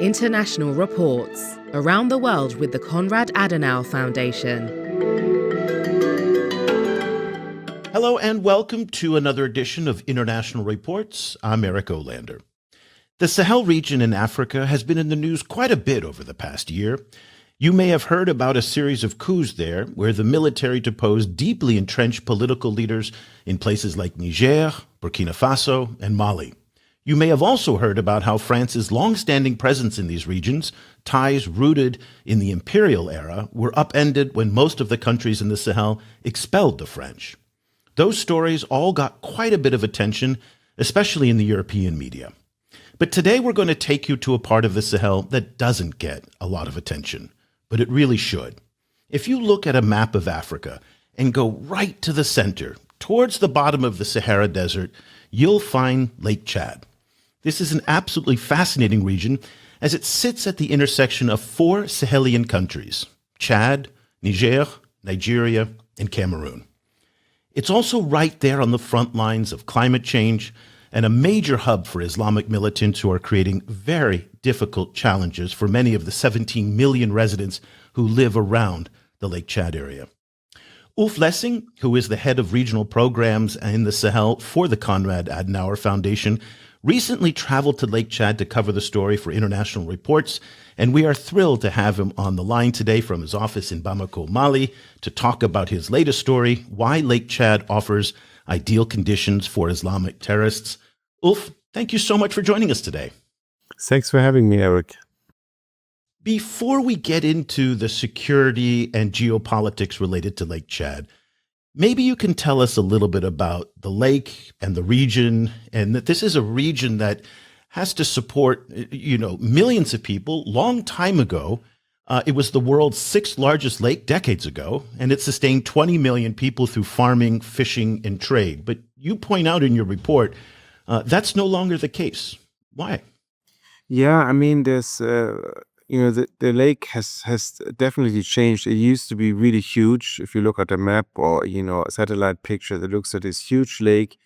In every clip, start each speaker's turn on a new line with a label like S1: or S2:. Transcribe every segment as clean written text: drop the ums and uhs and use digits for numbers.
S1: International Reports. Around the World with the Konrad Adenauer Foundation.
S2: Hello and welcome to another edition of International Reports. I'm Eric Olander. The Sahel region in Africa has been in the news quite a bit over the past year. You may have heard about a series of coups there where the military deposed deeply entrenched political leaders in places like Niger, Burkina Faso, and Mali. You may have also heard about how France's long-standing presence in these regions, ties rooted in the imperial era, were upended when most of the countries in the Sahel expelled the French. Those stories all got quite a bit of attention, especially in the European media. But today we're going to take you to a part of the Sahel that doesn't get a lot of attention, but it really should. If you look at a map of Africa and go right to the center, towards the bottom of the Sahara Desert, you'll find Lake Chad. This is an absolutely fascinating region as it sits at the intersection of four Sahelian countries: Chad, Niger, Nigeria, and Cameroon. It's also right there on the front lines of climate change and a major hub for Islamic militants who are creating very difficult challenges for many of the 17 million residents who live around the Lake Chad area. Ulf Laessing, who is the head of regional programs in the Sahel for the Konrad-Adenauer Foundation, recently traveled to Lake Chad to cover the story for International Reports, and we are thrilled to have him on the line today from his office in Bamako, Mali, to talk about his latest story, why Lake Chad offers ideal conditions for Islamic terrorists. Ulf, thank you so much for joining us today.
S3: Thanks for having me, Eric.
S2: Before we get into the security and geopolitics related to Lake Chad, maybe you can tell us a little bit about the lake and the region, and that this is a region that has to support, millions of people. Long time ago, it was the world's sixth largest lake decades ago, and it sustained 20 million people through farming, fishing, and trade. But you point out in your report, that's no longer the case. Why?
S3: Yeah, I mean, there's, the lake has definitely changed. It used to be really huge. If you look at a map or, a satellite picture that looks at this huge lake,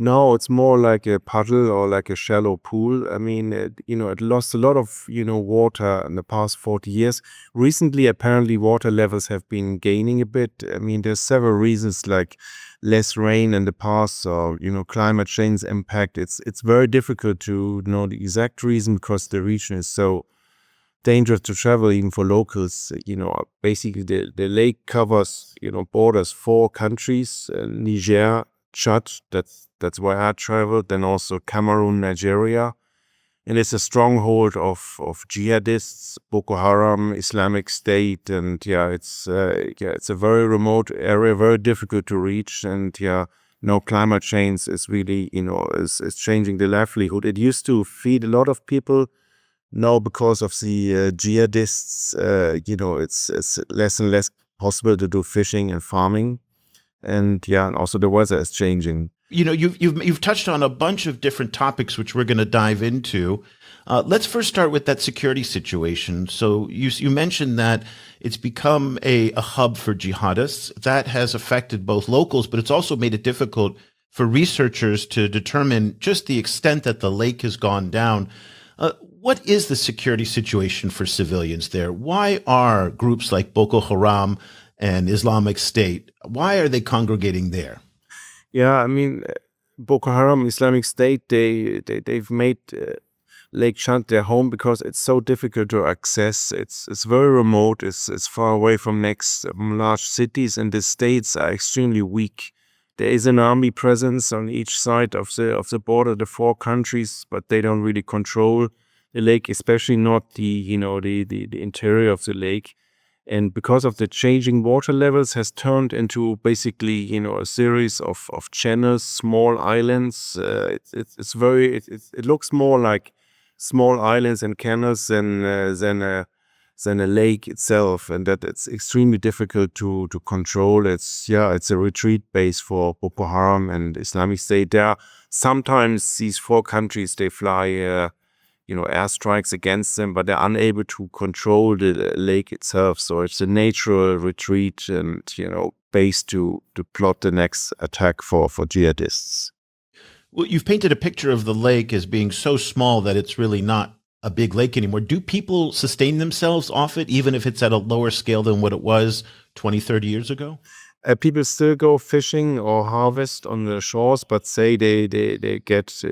S3: now it's more like a puddle or like a shallow pool. I mean, it lost a lot of, water in the past 40 years. Recently, apparently, water levels have been gaining a bit. I mean, there's several reasons like less rain in the past or, climate change impact. It's very difficult to know the exact reason because the region is so dangerous to travel even for locals. Basically the lake covers, borders four countries, Niger, Chad, that's where I traveled, then also Cameroon, Nigeria. And it's a stronghold of jihadists, Boko Haram, Islamic State, and it's a very remote area, very difficult to reach, and climate change is really, is changing the livelihood. It used to feed a lot of people. Now, because of the jihadists, it's less and less possible to do fishing and farming, and also the weather is changing.
S2: You've touched on a bunch of different topics which we're going to dive into. Let's first start with that security situation. So you mentioned that it's become a hub for jihadists. That has affected both locals, but it's also made it difficult for researchers to determine just the extent that the lake has gone down. What is the security situation for civilians there? Why are groups like Boko Haram and Islamic State, why are they congregating there?
S3: Yeah, I mean, Boko Haram, Islamic State, they've made Lake Chad their home because it's so difficult to access. It's very remote. It's far away from large cities, and the states are extremely weak. There is an army presence on each side of the border, the four countries, but they don't really control the lake, especially not the interior of the lake. And because of the changing water levels has turned into basically, a series of channels, small islands. It looks more like small islands and canals than a lake itself, and that it's extremely difficult to control. It's a retreat base for Boko Haram and Islamic State. There are sometimes these four countries, they fly airstrikes against them, but they're unable to control the lake itself. So it's a natural retreat and, base to plot the next attack for jihadists.
S2: Well, you've painted a picture of the lake as being so small that it's really not a big lake anymore. Do people sustain themselves off it, even if it's at a lower scale than what it was 20, 30 years ago?
S3: People still go fishing or harvest on the shores, but say they catch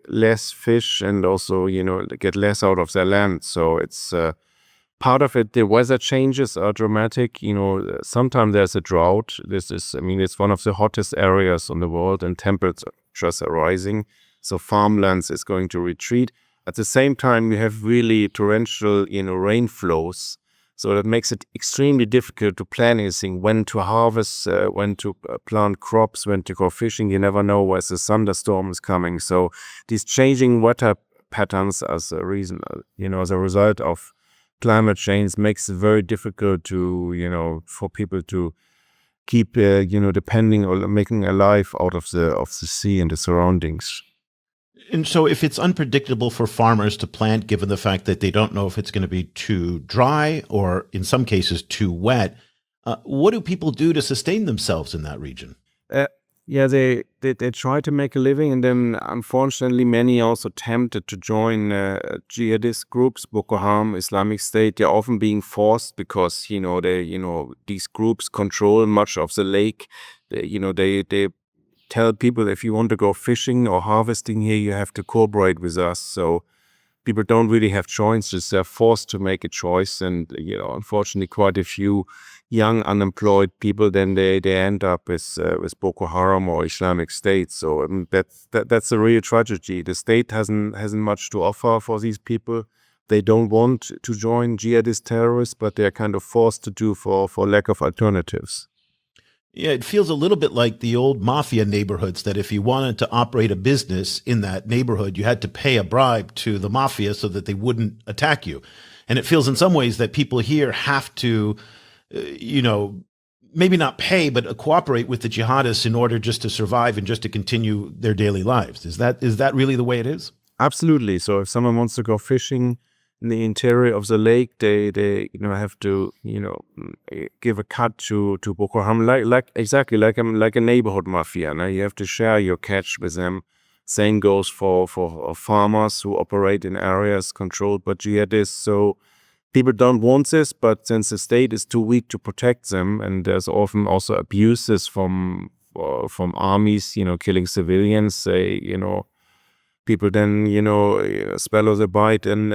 S3: less fish and also they get less out of their land. So it's part of it. The weather changes are dramatic. Sometimes there's a drought. It's one of the hottest areas in the world, and temperatures are rising. So farmlands is going to retreat. At the same time, we have really torrential rain flows. So that makes it extremely difficult to plan anything, when to harvest, when to plant crops, when to go fishing. You never know where the thunderstorm is coming. So these changing weather patterns as a reason, as a result of climate change, makes it very difficult to, for people to keep, depending or making a life out of the sea and the surroundings.
S2: And so if it's unpredictable for farmers to plant, given the fact that they don't know if it's going to be too dry or in some cases too wet, what do people do to sustain themselves in that region?
S3: They try to make a living, and then unfortunately many also tempted to join jihadist groups, Boko Haram, Islamic State. They're often being forced because these groups control much of the lake. They tell people, if you want to go fishing or harvesting here, you have to cooperate with us. So people don't really have choices. They're forced to make a choice. And, unfortunately, quite a few young unemployed people, then they end up with Boko Haram or Islamic State. So that's a real tragedy. The state hasn't much to offer for these people. They don't want to join jihadist terrorists, but they're kind of forced to do for lack of alternatives.
S2: Yeah, it feels a little bit like the old mafia neighborhoods, that if you wanted to operate a business in that neighborhood, you had to pay a bribe to the mafia so that they wouldn't attack you. And it feels in some ways that people here have to, maybe not pay, but cooperate with the jihadists in order just to survive and just to continue their daily lives. Is that really the way it is?
S3: Absolutely. So if someone wants to go fishing in the interior of the lake, they have to give a cut to Boko Haram, like a neighborhood mafia. Now you have to share your catch with them. Same goes for farmers who operate in areas controlled by jihadists. So people don't want this, but since the state is too weak to protect them, and there's often also abuses from armies, killing civilians, people then, swallow the bite and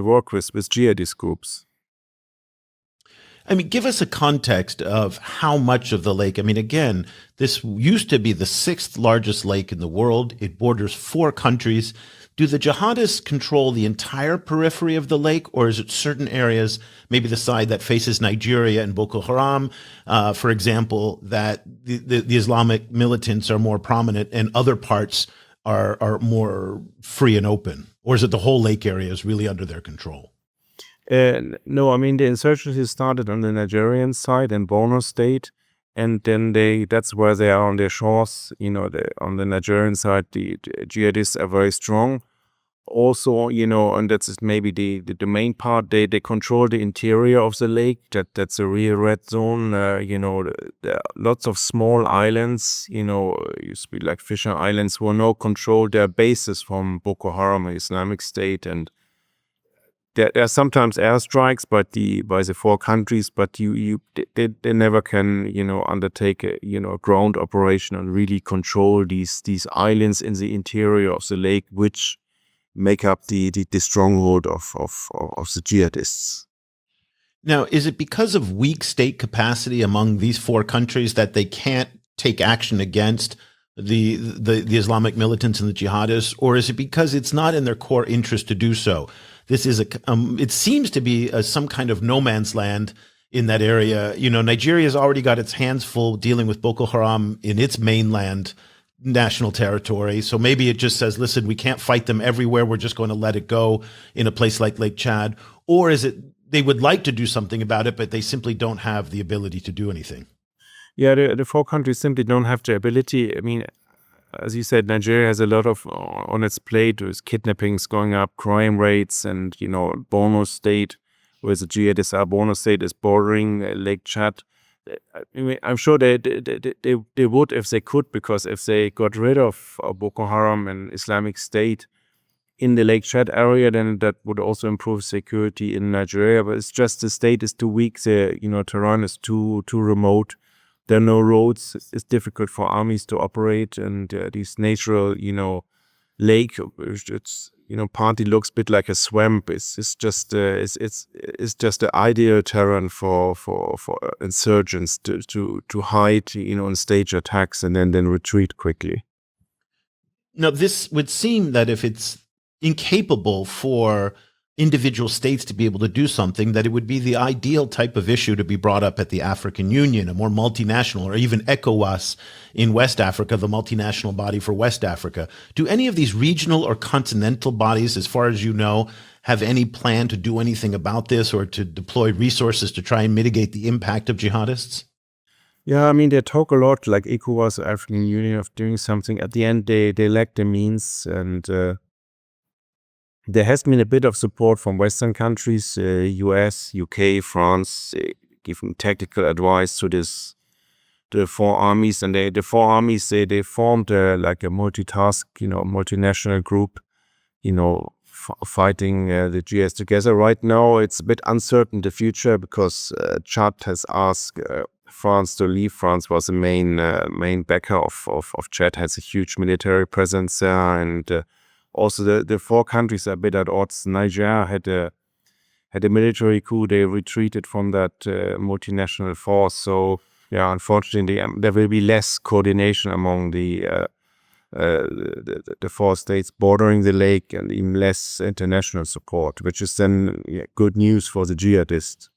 S3: work with jihadist groups.
S2: I mean, give us a context of how much of the lake. I mean, again, this used to be the 6th largest lake in the world. It borders 4 countries. Do the jihadists control the entire periphery of the lake, or is it certain areas, maybe the side that faces Nigeria and Boko Haram, for example, that the Islamic militants are more prominent and other parts are more free and open? Or is it the whole lake area is really under their control?
S3: No, I mean, the insurgency started on the Nigerian side in Borno State, and then that's where they are on their shores. On the Nigerian side, the jihadists are very strong. Also, and that's maybe the main part, they control the interior of the lake. That's a real red zone. There are lots of small islands, used to be like Fisher Islands, who are now controlled. Their bases from Boko Haram and Islamic State, and there are sometimes airstrikes by the 4 countries, but they never can undertake a ground operation and really control these islands in the interior of the lake, which make up the stronghold of the jihadists.
S2: Now, is it because of weak state capacity among these 4 countries that they can't take action against the Islamic militants and the jihadists, or is it because it's not in their core interest to do so? This is it seems to be some kind of no man's land in that area. Nigeria's already got its hands full dealing with Boko Haram in its mainland national territory. So maybe it just says, listen, we can't fight them everywhere. We're just going to let it go in a place like Lake Chad. Or is it they would like to do something about it, but they simply don't have the ability to do anything?
S3: Yeah, the 4 countries simply don't have the ability. I mean, as you said, Nigeria has a lot of on its plate with kidnappings going up, crime rates, and Borno State, where the jihadists are. Borno State is bordering Lake Chad. I mean, I'm sure they would if they could, because if they got rid of Boko Haram and Islamic State, in the Lake Chad area, then that would also improve security in Nigeria. But it's just the state is too weak. The terrain is too remote. There are no roads. It's difficult for armies to operate, and these natural lake, it's partly looks a bit like a swamp. It's just the ideal terrain for insurgents to hide and stage attacks and then retreat quickly.
S2: Now, this would seem that if it's incapable for individual states to be able to do something, that it would be the ideal type of issue to be brought up at the African Union, a more multinational, or even ECOWAS in West Africa, the multinational body for West Africa. Do any of these regional or continental bodies, as far as you know, have any plan to do anything about this or to deploy resources to try and mitigate the impact of jihadists?
S3: Yeah, I mean, they talk a lot, like ECOWAS, African Union, of doing something. At the end, they lack the means, and there has been a bit of support from Western countries, US, UK, France, giving tactical advice to the four armies. And the four armies, they formed like a multinational group, fighting the GS together. Right now, it's a bit uncertain the future because Chad has asked France to leave. France was the main backer of Chad, has a huge military presence there, and also the four countries are a bit at odds. Niger had a military coup. They retreated from that multinational force. So yeah, unfortunately, there will be less coordination among the four states bordering the lake, and even less international support, which is then good news for the jihadists.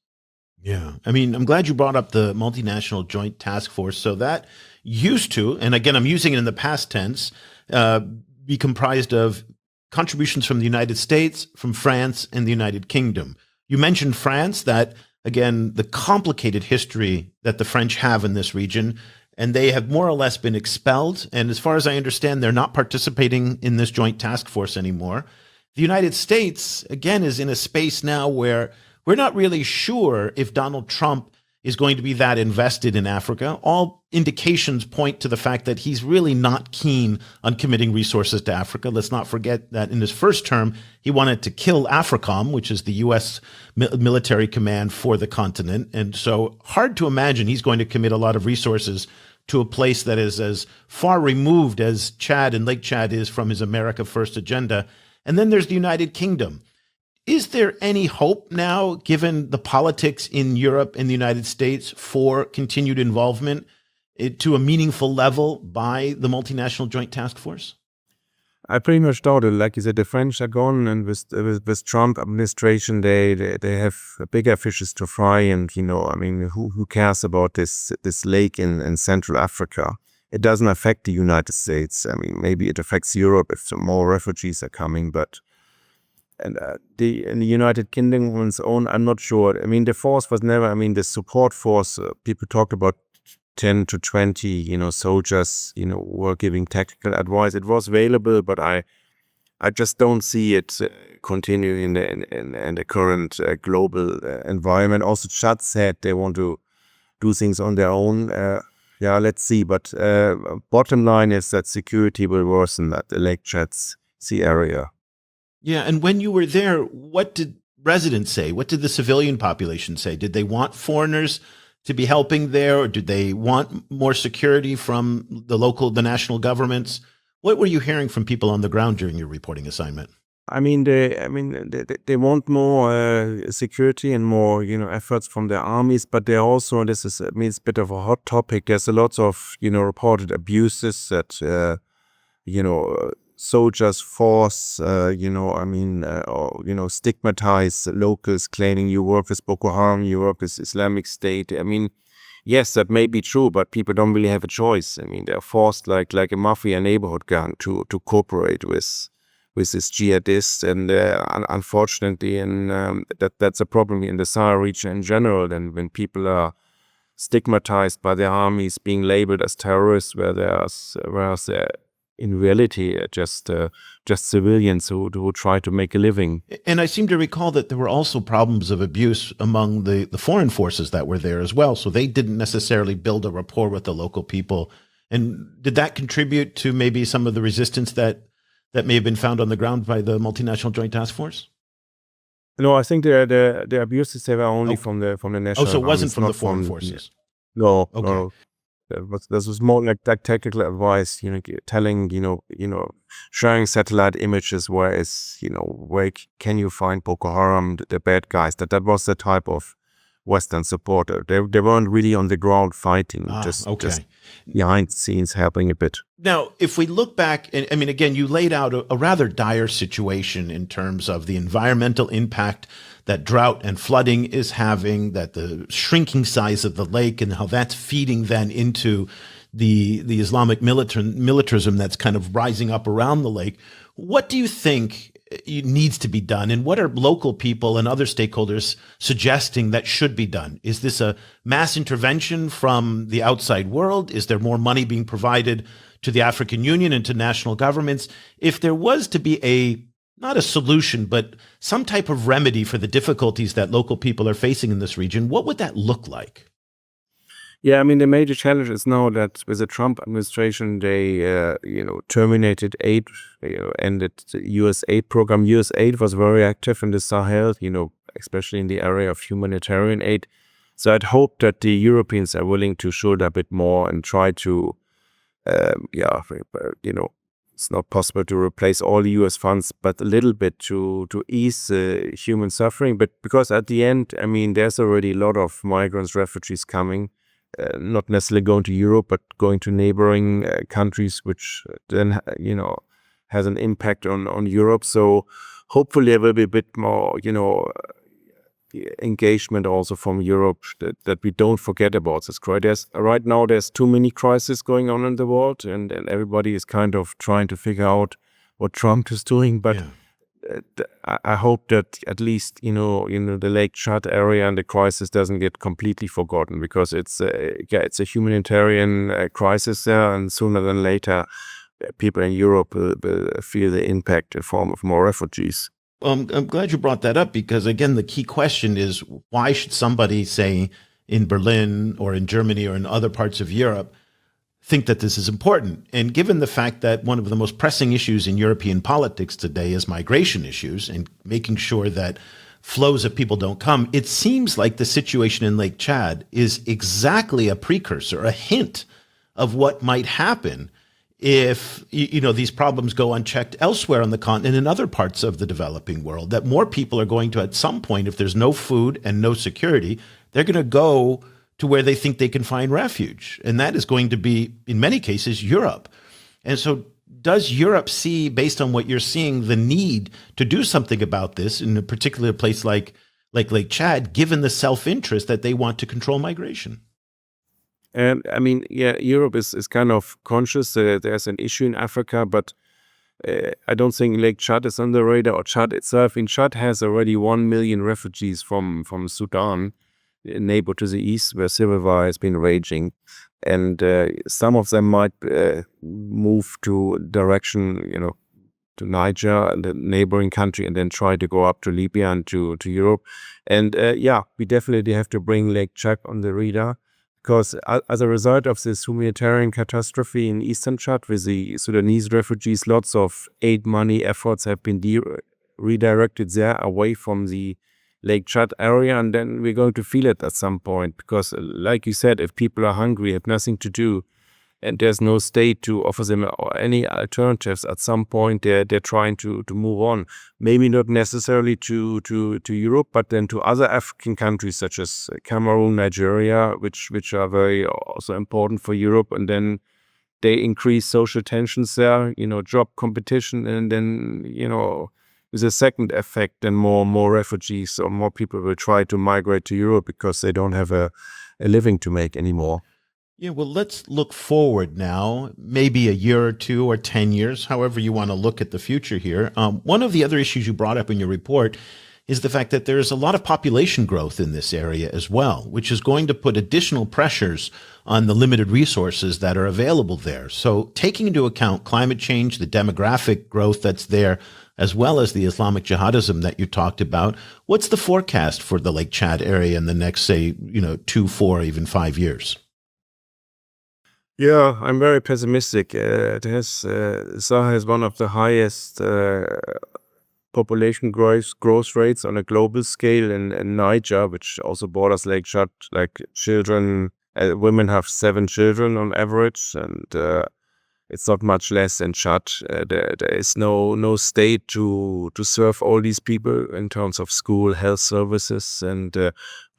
S2: Yeah. I mean, I'm glad you brought up the multinational joint task force. So that used to, and again, I'm using it in the past tense, be comprised of contributions from the United States, from France, and the United Kingdom. You mentioned France, that, again, the complicated history that the French have in this region, and they have more or less been expelled. And as far as I understand, they're not participating in this joint task force anymore. The United States, again, is in a space now where we're not really sure if Donald Trump is going to be that invested in Africa. All indications point to the fact that he's really not keen on committing resources to Africa. Let's not forget that in his first term, he wanted to kill AFRICOM, which is the U.S. military command for the continent. And so hard to imagine he's going to commit a lot of resources to a place that is as far removed as Chad and Lake Chad is from his America First agenda. And then there's the United Kingdom. Is there any hope now, given the politics in Europe and the United States, for continued involvement to a meaningful level by the multinational joint task force?
S3: I pretty much doubt it. Like you said, the French are gone, and with Trump administration, they have bigger fishes to fry. And I mean, who cares about this lake in Central Africa? It doesn't affect the United States. I mean, maybe it affects Europe if some more refugees are coming, but. And in the United Kingdom on its own, I'm not sure. I mean, the force was never, the support force, people talked about 10 to 20, soldiers, were giving tactical advice. It was available, but I just don't see it continuing in the current global environment. Also, Chad said they want to do things on their own. Yeah, let's see. But bottom line is that security will worsen at the Lake Chad Sea area.
S2: Yeah, and when you were there, what did residents say? What did the civilian population say? Did they want foreigners to be helping there, or did they want more security from the national governments? What were you hearing from people on the ground during your reporting assignment?
S3: They want more security and more, efforts from their armies, but they also, this is, it's a bit of a hot topic. There's a lot of, reported abuses that, soldiers force, stigmatize locals, claiming you work with Boko Haram, you work with Islamic State. I mean, yes, that may be true, but people don't really have a choice. I mean, they're forced like a mafia neighborhood gang to cooperate with this jihadist, and unfortunately, that's a problem in the Sahel region in general. And when people are stigmatized by their armies, being labeled as terrorists, whereas they're in reality just civilians who try to make a living.
S2: And I seem to recall that there were also problems of abuse among the foreign forces that were there as well. So they didn't necessarily build a rapport with the local people. And did that contribute to maybe some of the resistance that that may have been found on the ground by the multinational joint task force?
S3: No, I think the abuses, they were only
S2: Oh.
S3: from the
S2: Oh,
S3: national
S2: so it wasn't
S3: armies,
S2: from the
S3: not
S2: foreign
S3: from
S2: forces.
S3: no,
S2: Okay.
S3: no. This was more like that technical advice, telling, sharing satellite images, where can you find Boko Haram, the bad guys. That was the type of Western supporter. They weren't really on the ground fighting, just
S2: Okay.
S3: behind the scenes helping a bit.
S2: Now, if we look back, and I mean, again, you laid out a rather dire situation in terms of the environmental impact that drought and flooding is having, that the shrinking size of the lake and how that's feeding then into the Islamic militarism that's kind of rising up around the lake. What do you think needs to be done, and what are local people and other stakeholders suggesting that should be done? Is this a mass intervention from the outside world? Is there more money being provided to the African Union and to national governments? If there was to be not a solution, but some type of remedy for the difficulties that local people are facing in this region, what would that look like?
S3: Yeah, I mean, the major challenge is now that with the Trump administration, they, terminated aid, ended the U.S. aid program. U.S. aid was very active in the Sahel, especially in the area of humanitarian aid. So I'd hope that the Europeans are willing to shoulder a bit more and try to, it's not possible to replace all the U.S. funds, but a little bit to ease human suffering. But because at the end, I mean, there's already a lot of migrants, refugees coming. Not necessarily going to Europe, but going to neighboring countries, which then, has an impact on Europe. So hopefully there will be a bit more, engagement also from Europe that we don't forget about this crisis. Right now, there's too many crises going on in the world, and everybody is kind of trying to figure out what Trump is doing. But I hope that at least, the Lake Chad area and the crisis doesn't get completely forgotten, because it's a humanitarian crisis there, and sooner than later, people in Europe will feel the impact in form of more refugees.
S2: I'm glad you brought that up, because, again, the key question is, why should somebody, say, in Berlin or in Germany or in other parts of Europe, think that this is important? And given the fact that one of the most pressing issues in European politics today is migration issues and making sure that flows of people don't come, it seems like the situation in Lake Chad is exactly a precursor, a hint of what might happen if these problems go unchecked elsewhere on the continent and in other parts of the developing world, that more people are going to, at some point, if there's no food and no security, they're going to go to where they think they can find refuge. And that is going to be, in many cases, Europe. And so does Europe see, based on what you're seeing, the need to do something about this in a particular place like Lake Chad, given the self-interest that they want to control migration?
S3: I mean, Europe is kind of conscious there's an issue in Africa, but I don't think Lake Chad is on the radar, or Chad itself. In Chad has already 1 million refugees from Sudan, a neighbor to the east, where civil war has been raging. And some of them might move to direction, to Niger and the neighboring country, and then try to go up to Libya and to Europe. And we definitely have to bring Lake Chad on the radar. Because as a result of this humanitarian catastrophe in eastern Chad with the Sudanese refugees, lots of aid money efforts have been redirected there away from the Lake Chad area, and then we're going to feel it at some point. Because, like you said, if people are hungry, have nothing to do, and there's no state to offer them any alternatives, at some point they're trying to move on. Maybe not necessarily to Europe, but then to other African countries such as Cameroon, Nigeria, which are very also important for Europe. And then they increase social tensions there, job competition, and then, with a second effect, then more refugees or more people will try to migrate to Europe because they don't have a living to make anymore.
S2: Yeah, well, let's look forward now, maybe a year or two or 10 years, however you want to look at the future here. One of the other issues you brought up in your report is the fact that there's a lot of population growth in this area as well, which is going to put additional pressures on the limited resources that are available there. So taking into account climate change, the demographic growth that's there, as well as the Islamic jihadism that you talked about, what's the forecast for the Lake Chad area in the next, say, 2, 4, even 5 years?
S3: Yeah, I'm very pessimistic. Sahel has one of the highest population growth rates on a global scale in Niger, which also borders Lake Chad. Like children, women have 7 children on average, and it's not much less than Chad. There is no state to serve all these people in terms of school, health services, and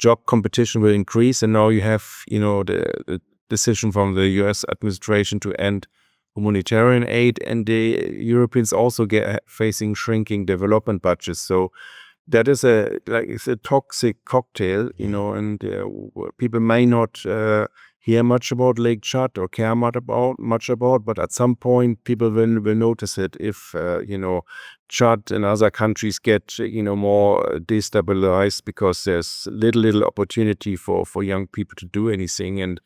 S3: job competition will increase. And now you have, the decision from the U.S. administration to end humanitarian aid, and the Europeans also facing shrinking development budgets. So that is it's a toxic cocktail, and people may not hear much about Lake Chad or care much about, but at some point people will notice it if Chad and other countries get more destabilized because there's little opportunity for young people to do anything, and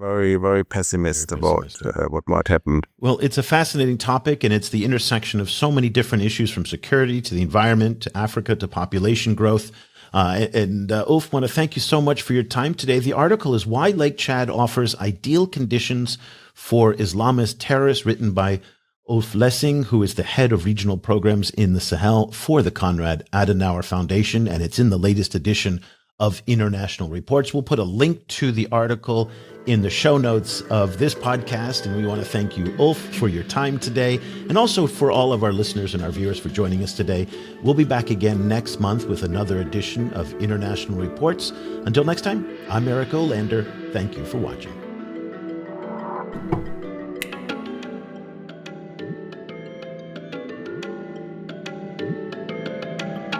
S3: very, very pessimistic about what might happen.
S2: Well, it's a fascinating topic, and it's the intersection of so many different issues, from security to the environment to Africa to population growth. Ulf, want to thank you so much for your time today. The article is Why Lake Chad Offers Ideal Conditions for Islamist Terrorists, written by Ulf Laessing, who is the head of regional programs in the Sahel for the Konrad-Adenauer Foundation, and it's in the latest edition of International Reports. We'll put a link to the article in the show notes of this podcast, and we want to thank you, Ulf, for your time today, and also for all of our listeners and our viewers for joining us today. We'll be back again next month with another edition of International Reports. Until next time, I'm Eric Olander. Thank you for watching.